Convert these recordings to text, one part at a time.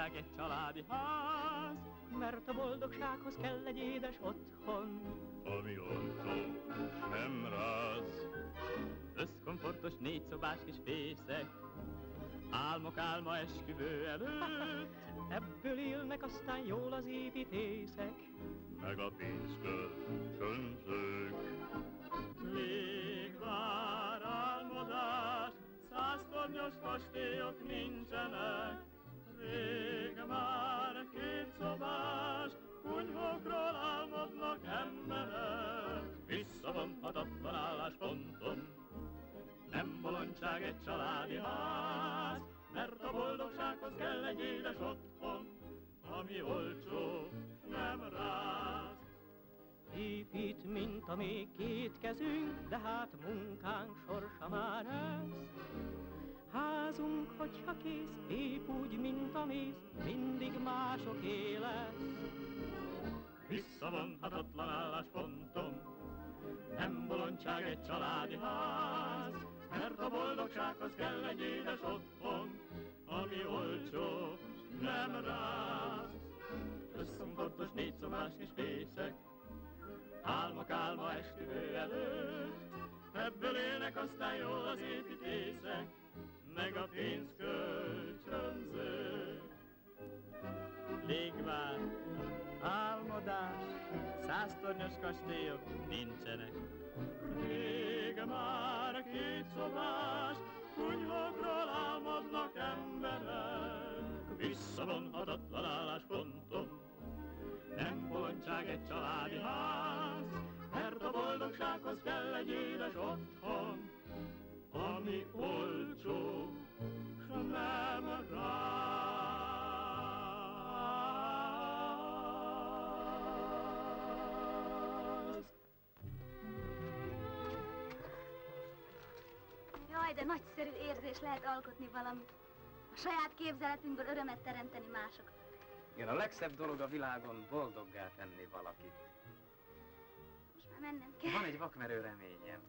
boldogság egy családi ház, mert a boldogsághoz kell egy édes otthon, ami olcsó, nem ráz. Összkomfortos négyszobás kis fészek, álmok álma esküvő előtt, ebből élnek aztán jól az építészek, meg a pénzkölcsönzők. Légvár álmodás, 100 tornyos kastélyok nincsenek, rég már 2 szobás kunyhókról álmodnak emberek. Visszavonhatatlan álláspontom, nem bolondság egy családi ház, mert a boldogsághoz kell egy édes otthon, ami olcsó, nem ráz. Épít, mint a még 2 kezünk, de hát munkánk sorsa már ez. Házunk, hogyha kész, épp úgy, mint a méz, mindig másoké lesz. Visszavonhatatlan álláspontom, nem bolondság egy családi ház, mert a boldogsághoz kell egy édes otthon, ami olcsó, nem ráz. Összkomfortos négyszobás kis fészek, álmok álma esküvő előtt, ebből élnek aztán jól az építészek, meg a pénzkölcsönzők. Légvár, álmodás, 100 tornyos kastélyok nincsenek, rég már 2 szobás kunyhókról álmodnak emberek. Visszavonhatatlan álláspontom, nem bolondság egy családi ház, mert a boldogsághoz kell egy édes otthon, ami olcsó, s nem ráz. Jaj, de nagyszerű érzés lehet alkotni valamit. A saját képzeletünkből örömet teremteni másoknak. Igen, a legszebb dolog a világon boldoggá tenni valakit. Most már mennem kell. Van egy vakmerő reményem.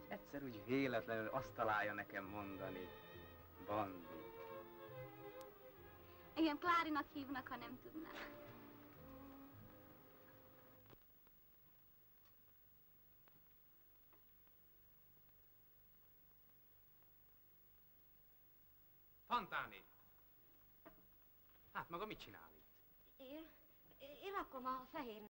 Egyszer úgy véletlenül azt találja nekem mondani, Bandi. Engem Klárinak hívnak, ha nem tudnám. Fantáni! Hát maga mit csinál itt? Én rakom a fehér